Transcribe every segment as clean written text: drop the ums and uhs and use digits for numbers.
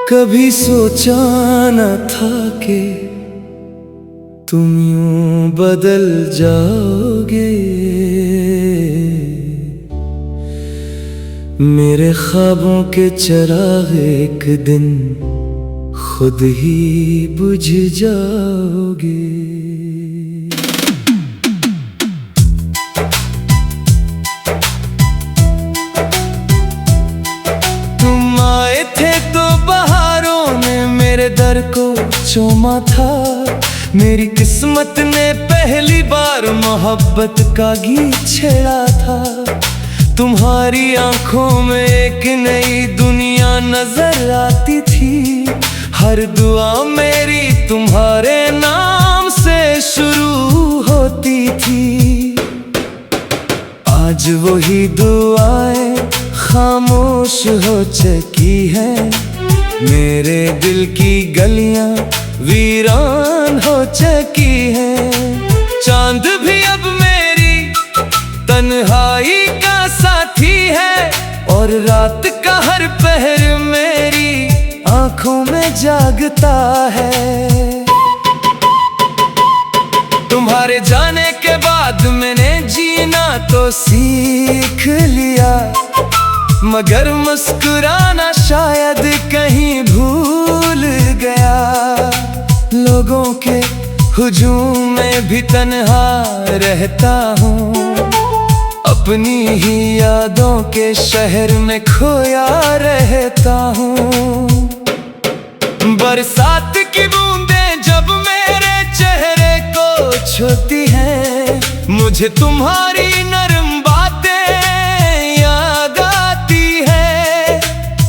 कभी सोचा न था कि तुम यूं बदल जाओगे। मेरे ख्वाबों के चिराग एक दिन खुद ही बुझ जाओगे। तुम आए थे तो बहारों ने मेरे दर को चूमा था। मेरी किस्मत ने पहली बार मोहब्बत का गीत छेड़ा था। तुम्हारी आंखों में एक नई दुनिया नजर आती थी। हर दुआ मेरी तुम्हारे नाम से शुरू होती थी। आज वही दुआएं खामोश हो चुकी हैं। मेरे दिल की गलियां वीरान हो चुकी हैं। चांद भी अब मेरी तन्हाई का साथी है और रात का हर पहर मेरी आंखों में जागता है। तुम्हारे जाने के बाद मैंने जीना तो सीख लिया, मगर मुस्कुराना शायद कहीं भूल गया। लोगों के हुजूम में भी तन्हा रहता हूँ। अपनी ही यादों के शहर में खोया रहता हूँ। बरसात की बूंदें जब मेरे चेहरे को छूती हैं, मुझे तुम्हारी नरम बातें याद आती है।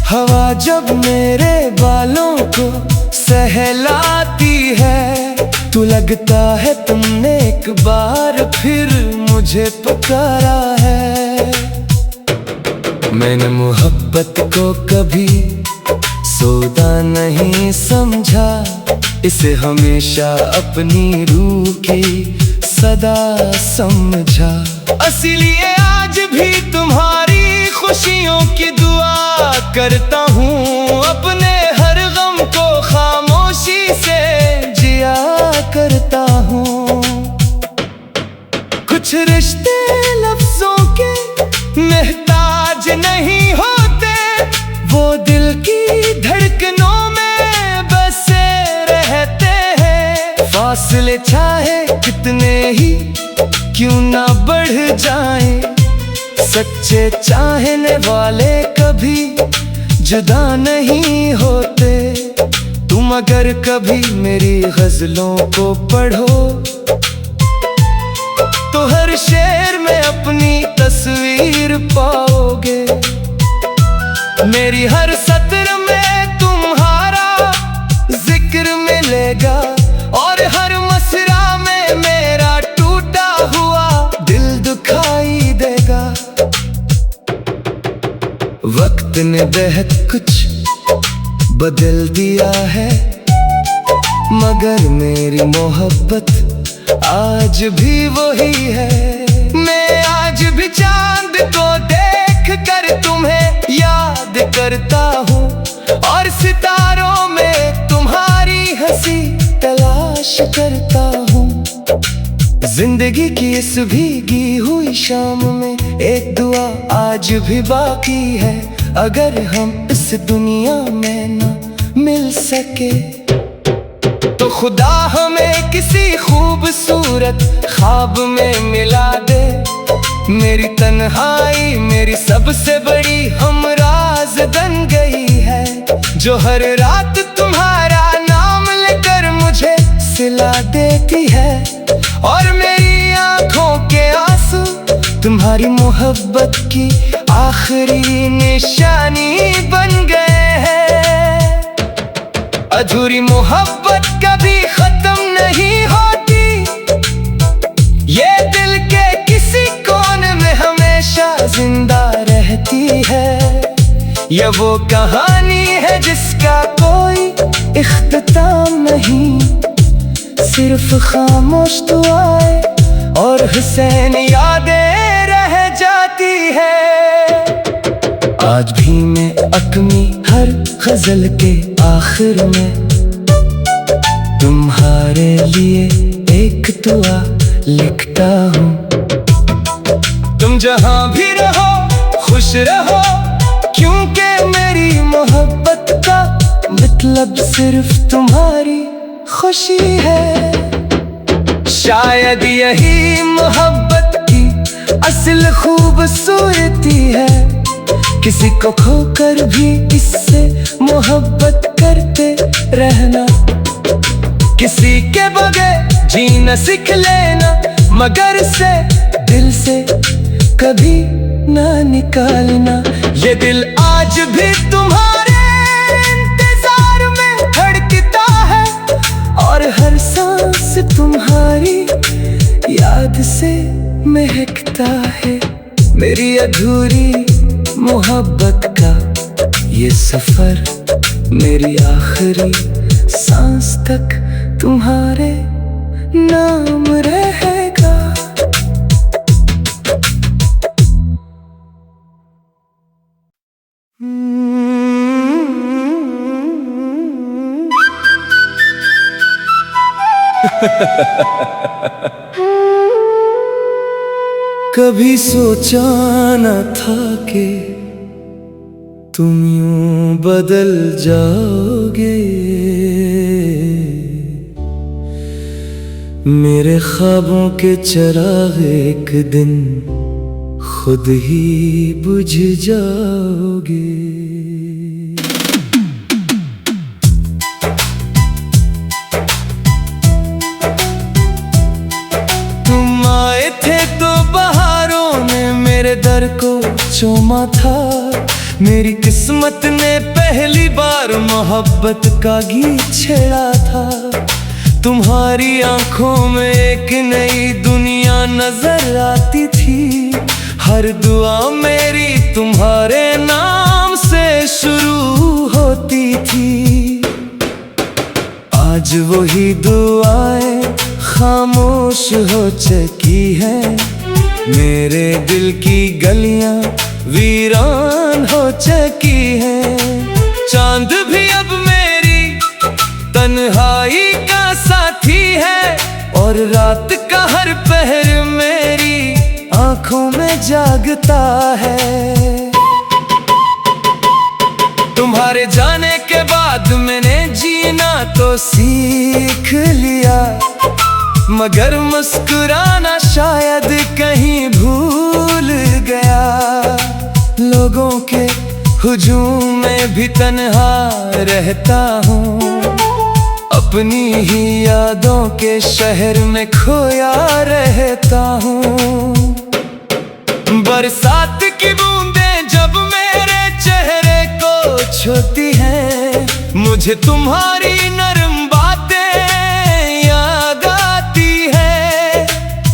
हवा जब मेरे बालों को सहलाती है, तो लगता है तुमने एक बार फिर मुझे पुकारा है। मैंने मोहब्बत को कभी सौदा नहीं समझा, इसे हमेशा अपनी रूह की सदा समझा। इसीलिए आज भी तुम्हारी खुशियों की दुआ करता हूँ। अपने हर गम को खामोशी से जिया करता हूँ। कुछ रिश्ते लफ्जों के मोहताज नहीं होते, वो दिल की धड़कनों में बसे रहते हैं। फासले चाहे कितने ही क्यों ना बढ़ जाएं, सच्चे चाहने वाले कभी जुदा नहीं होते। तुम अगर कभी मेरी गजलों को पढ़ो, तो हर शेर में अपनी तस्वीर पाओगे। मेरी हर सत्र में तुम्हारा जिक्र मिलेगा, और हर मसरा में मेरा टूटा हुआ दिल दुखाई देगा। वक्त ने बेहद कुछ बदल दिया है, मगर मेरी मोहब्बत आज भी वही है। मैं आज भी चांद को देख कर तुम्हें याद करता हूँ, और सितारों में तुम्हारी हंसी तलाश करता हूँ। जिंदगी की इस भीगी हुई शाम में एक दुआ आज भी बाकी है। अगर हम इस दुनिया में ना मिल सके, तो खुदा हमें किसी खूबसूरत ख्वाब में मिला दे। मेरी तन्हाई मेरी सबसे बड़ी हमराज बन गई है, जो हर रात तुम्हारा नाम लेकर मुझे सिला देती है। और मेरी आंखों के आंसू तुम्हारी मोहब्बत की आखिरी निशानी बन गए हैं। अधूरी मोहब्बत कभी खत्म नहीं होती, ये दिल के किसी कोने में हमेशा जिंदा रहती है। यह वो कहानी है जिसका कोई इख्तिताम नहीं। सिर्फ खामोश दुआएं और हुसैन यादें रह जाती है। आज भी मैं अपनी हर गजल के आखिर में तुम्हारे लिए एक दुआ लिखता हूँ। तुम जहाँ भी रहो खुश रहो, क्योंकि मेरी मोहब्बत का मतलब सिर्फ तुम्हारी खुशी है। शायद यही मोहब्बत की असल खूबसूरती है, किसी को खोकर भी इससे मोहब्बत करते रहना। किसी के बगैर जीना सीख लेना, मगर से दिल से कभी ना निकालना। ये दिल आज भी तुम्हारे इंतजार में धड़कता है, और हर सांस तुम्हारी याद से महकता है। मेरी अधूरी मोहब्बत का ये सफर मेरी आखिरी सांस तक तुम्हारे नाम रहेगा। कभी सोचा न था कि तुम यूं बदल जाओगे, मेरे ख्वाबों के चिराग एक दिन खुद ही बुझ जाओगे। मेरे दर को चूमा था, मेरी किस्मत ने पहली बार मोहब्बत का गीत छेड़ा था। तुम्हारी आंखों में एक नई दुनिया नजर आती थी, हर दुआ मेरी तुम्हारे नाम से शुरू होती थी। आज वही दुआएं खामोश हो चुकी हैं, मेरे दिल की गलियां वीरान हो चुकी हैं। चांद भी अब मेरी तन्हाई का साथी है, और रात का हर पहर मेरी आंखों में जागता है। तुम्हारे जाने के बाद मैंने जीना तो सीख लिया, मगर मुस्कुराना शायद कहीं भूल गया। लोगों के हुजूम में भी तन्हा रहता हूँ, अपनी ही यादों के शहर में खोया रहता हूँ। बरसात की बूंदें जब मेरे चेहरे को छूती हैं, मुझे तुम्हारी नरम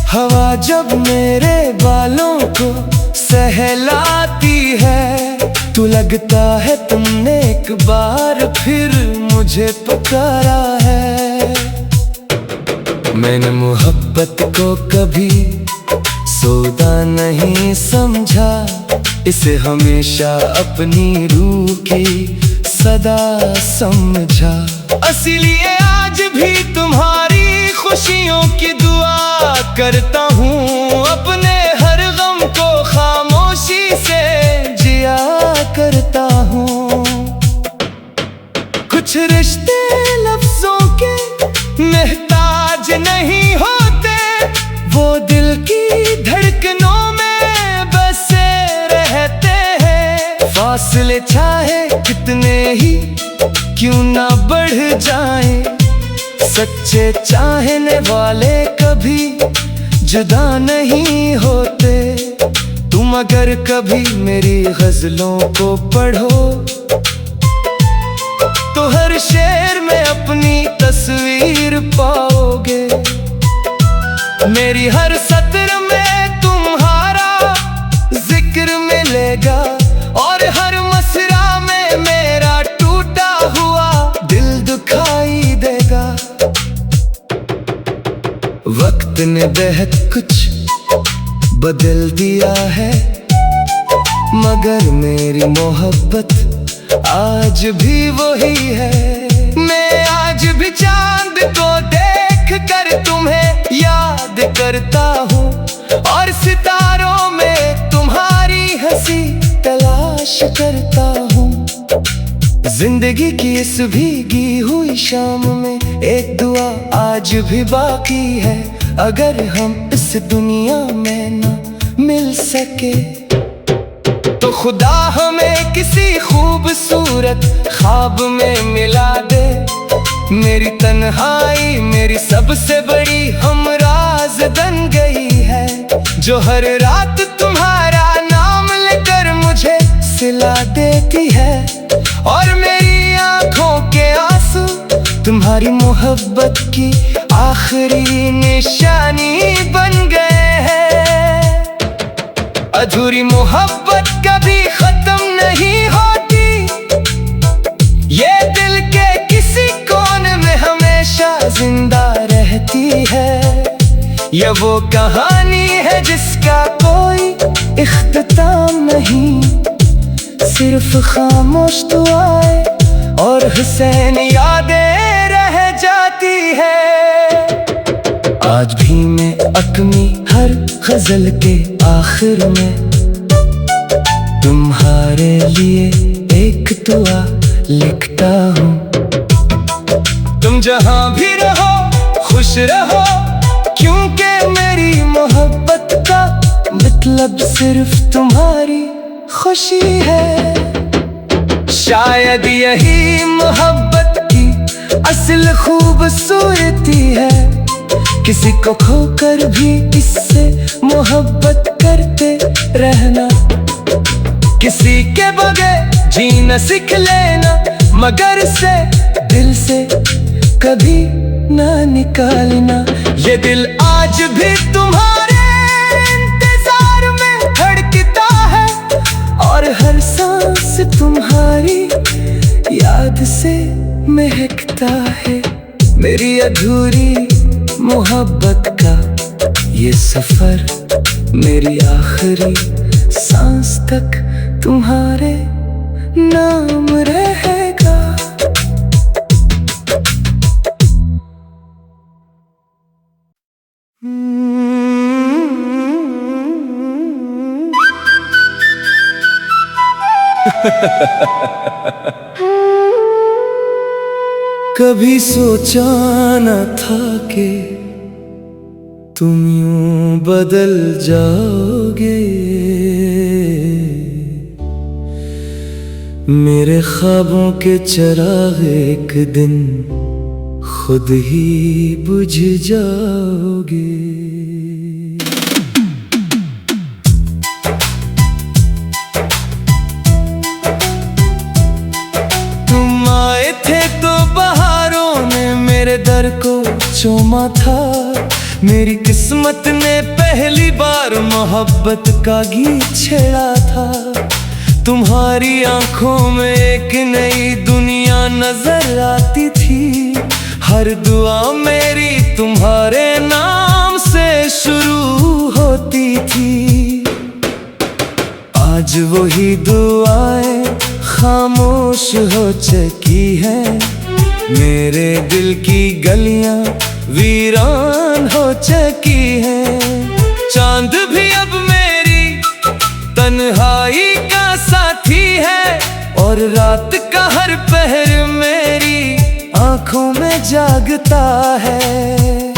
हवा जब मेरे बालों को सहलाती है, तो लगता है तुमने एक बार फिर मुझे पुकारा है। मैंने मोहब्बत को कभी सौदा नहीं समझा, इसे हमेशा अपनी रूह की सदा समझा। इसीलिए आज भी तुम्हारी खुशियों की दुआ करता हूँ, अपने हर गम को खामोशी से जिया करता हूँ। कुछ रिश्ते लफ्जों के मोहताज नहीं होते, वो दिल की धड़कनों में बसे रहते हैं। फासले चाहे कितने ही क्यों ना बढ़ जाएं, सच्चे चाहने वाले कभी जुदा नहीं होते। तुम अगर कभी मेरी गजलों को पढ़ो, तो हर शेर में अपनी तस्वीर पाओगे। मेरी हर सत्र में तुम्हारा जिक्र मिलेगा, और हर मसरा में मेरा टूटा हुआ दिल दुखाई देगा। वक्त ने बहुत कुछ बदल दिया है, मगर मेरी मोहब्बत आज भी वही है। मैं आज भी चांद को देख कर तुम्हें याद करता हूँ, और सितारों में तुम्हारी हंसी तलाश करता हूँ। जिंदगी की इस भीगी हुई शाम में एक दुआ आज भी बाकी है, अगर हम इस दुनिया में न मिल सके तो खुदा हमें किसी खूबसूरत ख्वाब में मिला दे। मेरी तन्हाई मेरी सबसे बड़ी हमराज बन गई है, जो हर रात तुम्हारा नाम लेकर मुझे सिला देती है, और मेरी आंखों के आंसू तुम्हारी मोहब्बत की आखिरी निशानी बन गए हैं। अधूरी मोहब्बत कभी खत्म नहीं होती, ये दिल के किसी कोने में हमेशा जिंदा रहती है। यह वो कहानी है जिसका कोई इख्तिताम नहीं, सिर्फ खामोश दुआएं और हुसैन यादें रह जाती है। आज भी मैं अपनी हर गजल के आखिर में तुम्हारे लिए एक दुआ लिखता हूँ। तुम जहाँ भी रहो खुश रहो, क्योंकि मेरी मोहब्बत का मतलब सिर्फ तुम्हारी खुशी है। शायद यही मोहब्बत की असल खूबसूरती है, किसी को खोकर भी इससे मोहब्बत करते रहना। किसी के बगैर जीना सीख लेना, मगर से दिल से कभी ना निकालना। ये दिल आज भी तुम्हारे इंतजार में धड़कता है, और हर सांस तुम्हारी याद से महकता है। मेरी अधूरी मोहब्बत का ये सफर मेरी आखिरी सांस तक तुम्हारे नाम रहेगा। कभी सोचा न था कि तुम यूं बदल जाओगे, मेरे ख्वाबों के चिराग एक दिन खुद ही बुझ जाओगे। तुम आए थे तो बहारों ने मेरे दर को चूमा था, मेरी किस्मत ने पहली बार मोहब्बत का गीत छेड़ा था। तुम्हारी आंखों में एक नई दुनिया नजर आती थी, हर दुआ मेरी तुम्हारे नाम से शुरू होती थी। आज वही दुआएं खामोश हो चुकी हैं, मेरे दिल की गलियां वीरान हो चुकी हैं। चांद भी अब मेरी तन्हाई का साथी है, और रात का हर पहर मेरी आंखों में जागता है।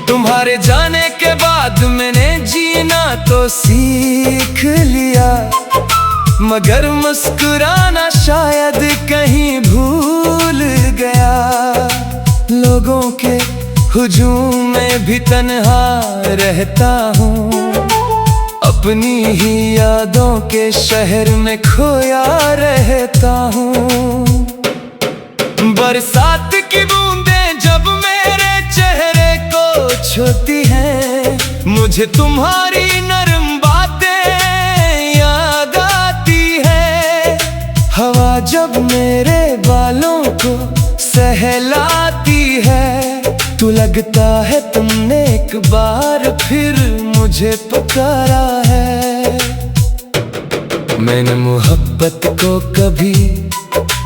तुम्हारे जाने के बाद मैंने जीना तो सीख लिया, मगर मुस्कुराना शायद कहीं भूल गया। लोगों के हुजूम में भी तन्हा रहता हूँ, अपनी ही यादों के शहर में खोया रहता हूँ। बरसात की बूंदें जब मेरे चेहरे को छूती हैं, मुझे तुम्हारी नरम बातें याद आती है। हवा जब मेरे बालों को सहलाती है, तू लगता है तुमने एक बार फिर मुझे पुकारा है। मैंने मोहब्बत को कभी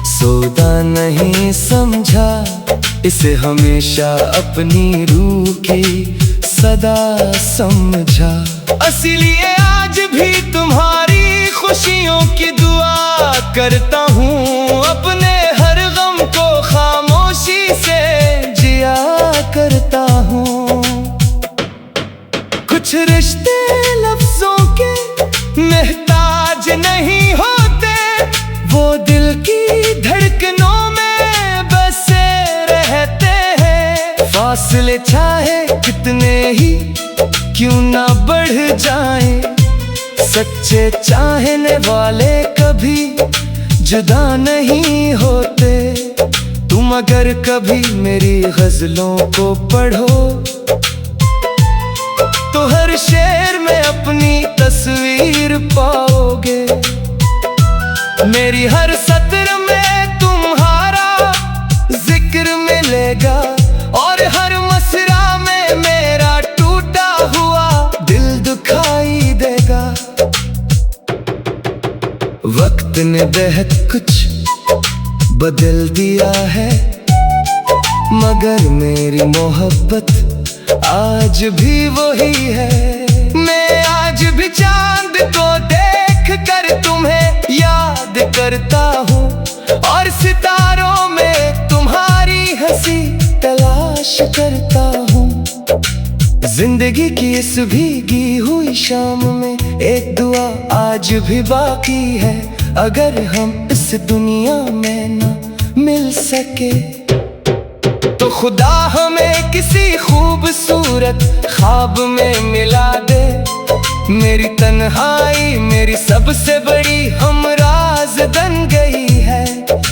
सौदा नहीं समझा, इसे हमेशा अपनी रूह की सदा समझा। इसीलिए आज भी तुम्हारी खुशियों की दुआ करता हूँ, अपने हर गम को खामोशी से जिया करता हूँ। कुछ रिश्ते लफ्जों के मोहताज नहीं होते, वो दिल की धड़कनों में बसे रहते हैं। फासले चाहे कितने ही क्यों ना बढ़ जाएं, सच्चे चाहने वाले कभी जुदा नहीं होते। तुम अगर कभी मेरी गजलों को पढ़ो तो हर शेर में अपनी तस्वीर पाओगे। मेरी हर सत्र में तुम्हारा जिक्र मिलेगा, और हर मसरा में मेरा टूटा हुआ दिल दुखाई देगा। वक्त ने बेहद कुछ बदल दिया है, मगर मेरी मोहब्बत आज भी वही है। मैं आज भी चांद को देख कर तुम्हें याद करता हूँ, और सितारों में तुम्हारी हंसी तलाश करता हूँ। जिंदगी की इस भीगी हुई शाम में एक दुआ आज भी बाकी है, अगर हम इस दुनिया में ना मिल सके तो खुदा हमें किसी खूबसूरत ख्वाब में मिला दे। मेरी तन्हाई मेरी सबसे बड़ी हमराज बन गई है,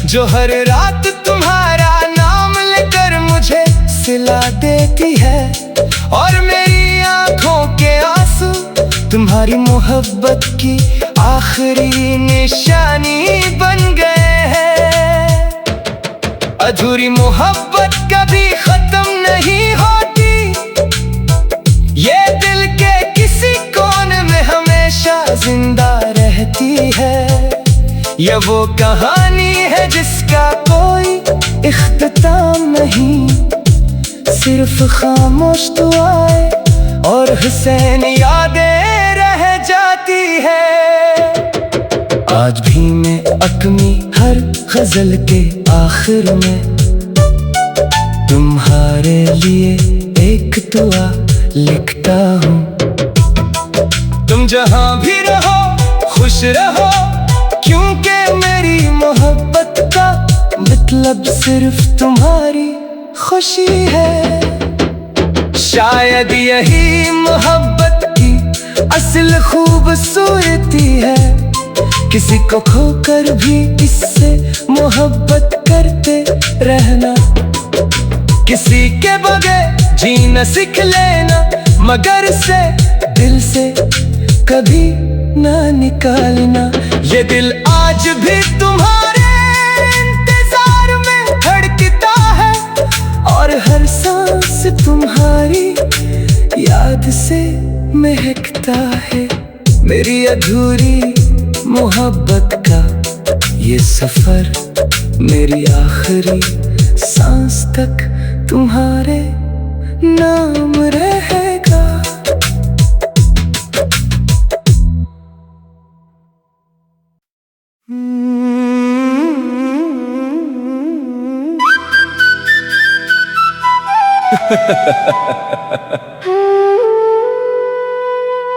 जो हर रात तुम्हारा नाम लेकर मुझे सिला देती है। और मेरी आंखों के आंसू तुम्हारी मोहब्बत की आखिरी निशानी बन गए हैं। अधूरी मोहब्बत कभी खत्म नहीं होती, ये दिल के किसी कोने में हमेशा जिंदा रहती है। ये वो कहानी है जिसका कोई इख्तिताम नहीं, सिर्फ खामोश दुआएं और हुसैन यादें रह जाती है। आज भी मैं अपनी हर गजल के आखिर में तुम्हारे लिए एक दुआ लिखता हूँ। तुम जहाँ भी रहो खुश रहो, क्योंकि मेरी मोहब्बत का मतलब सिर्फ तुम्हारी खुशी है। शायद यही मोहब्बत की असल खूबसूरती है, किसी को खोकर भी इससे मोहब्बत करते रहना। किसी के बगैर जीना सीख लेना, मगर से दिल से कभी ना निकालना। ये दिल आज भी तुम्हारे इंतजार में धड़कता है, और हर सांस तुम्हारी याद से महकता है। मेरी अधूरी मोहब्बत का ये सफर मेरी आखिरी सांस तक तुम्हारे नाम रहेगा।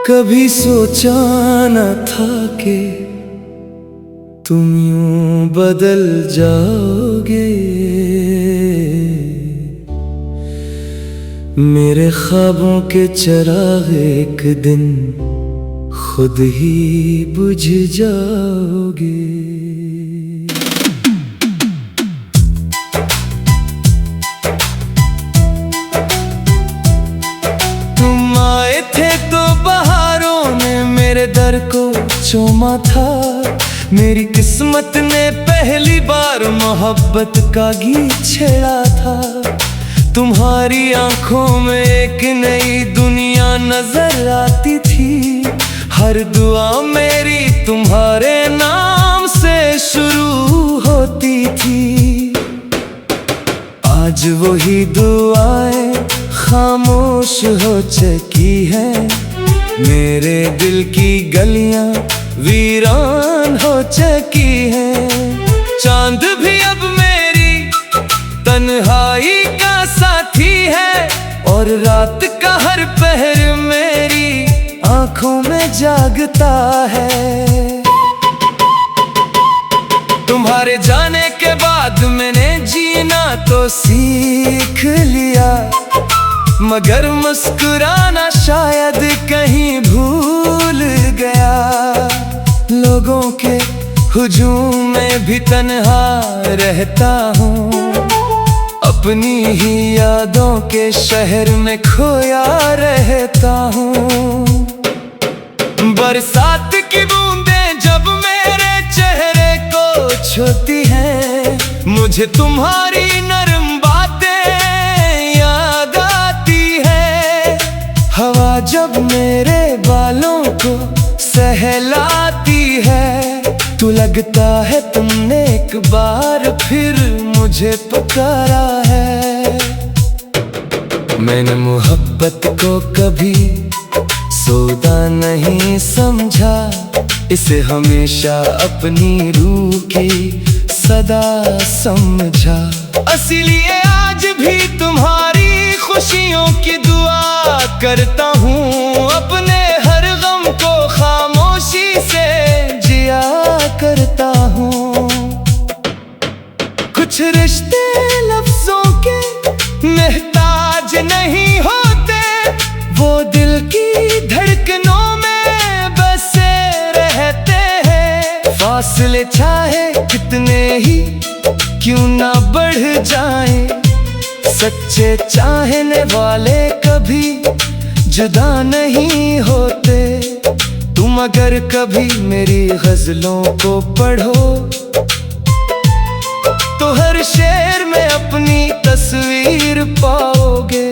कभी सोचा न था कि तुम यूं बदल जाओगे, मेरे ख्वाबों के चिराग एक दिन खुद ही बुझ जाओगे। मेरे दर को चूमा था, मेरी किस्मत ने पहली बार मोहब्बत का गीत छेड़ा था। तुम्हारी आंखों में एक नई दुनिया नजर आती थी। हर दुआ मेरी तुम्हारे नाम से शुरू होती थी। आज वही दुआएं खामोश हो चुकी हैं। मेरे दिल की गलियां वीरान हो चुकी हैं। चांद भी अब मेरी तन्हाई का साथी है, और रात का हर पहर मेरी आंखों में जागता है। तुम्हारे जाने के बाद मैंने जीना तो सीख लिया, मगर मुस्कुराना शायद कहीं भूल गया। लोगों के हुजूम में भी तन्हा रहता हूँ, अपनी ही यादों के शहर में खोया रहता हूँ। बरसात की बूंदें जब मेरे चेहरे को छूती हैं, मुझे तुम्हारी नरम बातें याद आती है। हवा जब मेरे बालों को सहलाती है, तो लगता है तुमने एक बार फिर मुझे पुकारा है। मैंने मोहब्बत को कभी सौदा नहीं समझा, इसे हमेशा अपनी रूह की सदा समझा। इसीलिए आज भी तुम्हारी खुशियों की दुआ करता हूँ। अपने हर गम को खामोशी से जिया करता हूँ। कुछ रिश्ते लफ्जों के मोहताज नहीं होते, वो दिल की धड़कनों में बसे रहते हैं। फासले चाहे कितने ही क्यों ना बढ़ जाएं, सच्चे चाहने वाले कभी जुदा नहीं होते। तुम अगर कभी मेरी गजलों को पढ़ो, तो हर शेर में अपनी तस्वीर पाओगे।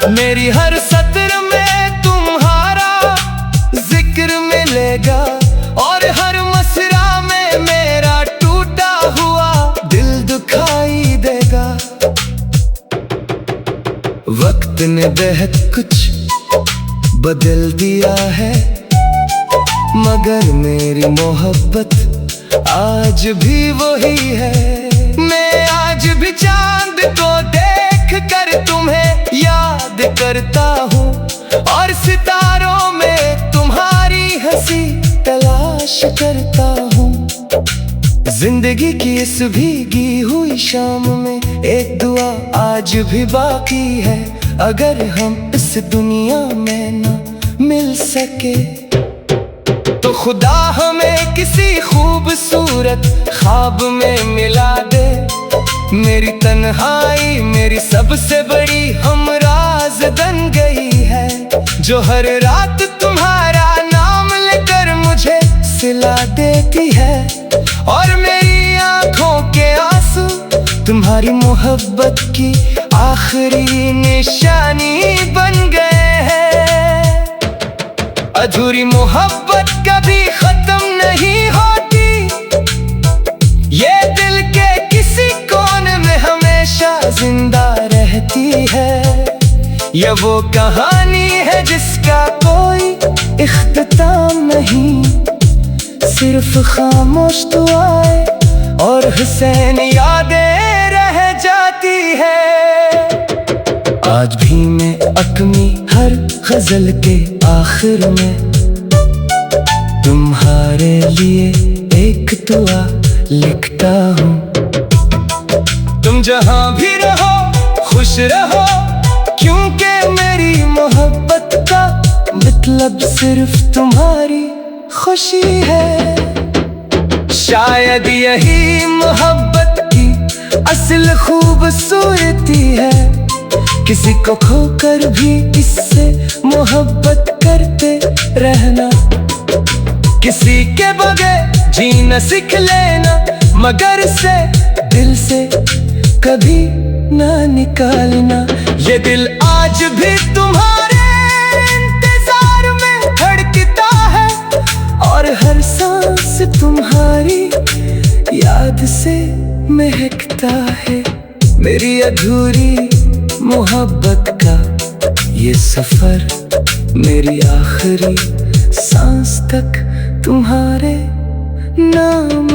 मेरी हर सत्र में तुम्हारा जिक्र मिलेगा, और हर मसरा में मेरा टूटा हुआ दिल दुखाई देगा। वक्त ने बेहद कुछ बदल दिया है, मगर मेरी मोहब्बत आज भी वही है। मैं आज भी चांद को देख कर तुम्हें याद करता हूँ, और सितारों में तुम्हारी हंसी तलाश करता हूँ। जिंदगी की इस भीगी हुई शाम में एक दुआ आज भी बाकी है। अगर हम इस दुनिया में न मिल सके, तो खुदा हमें किसी खूबसूरत ख्वाब में मिला दे। मेरी तन्हाई मेरी सबसे बड़ी हमराज बन गई है, जो हर रात तुम्हारा नाम लेकर मुझे सिला देती है। और मेरी आंखों के आंसू तुम्हारी मोहब्बत की आखिरी निशानी बन गए हैं। अधूरी मोहब्बत कभी खत्म नहीं होती, ये दिल के किसी कोने में हमेशा जिंदा रहती है। यह वो कहानी है जिसका कोई इख्तिताम नहीं, सिर्फ खामोश दुआएं और हुसैन यादें रह जाती है। आज भी मैं अपनी हर गजल के आखिर में तुम्हारे लिए एक दुआ लिखता हूँ। तुम जहाँ भी रहो खुश रहो, क्योंकि मेरी मोहब्बत का मतलब सिर्फ तुम्हारी खुशी है। शायद यही मोहब्बत की असल खूबसूरती है, किसी को खोकर भी इससे मोहब्बत करते रहना। किसी के बगैर जीना सीख लेना, मगर से दिल से कभी ना निकालना। ये दिल आज भी तुम्हारे इंतजार में धड़कता है, और हर सांस तुम्हारी याद से महकता है। मेरी अधूरी मोहब्बत का ये सफर, मेरी आखिरी सांस तक तुम्हारे नाम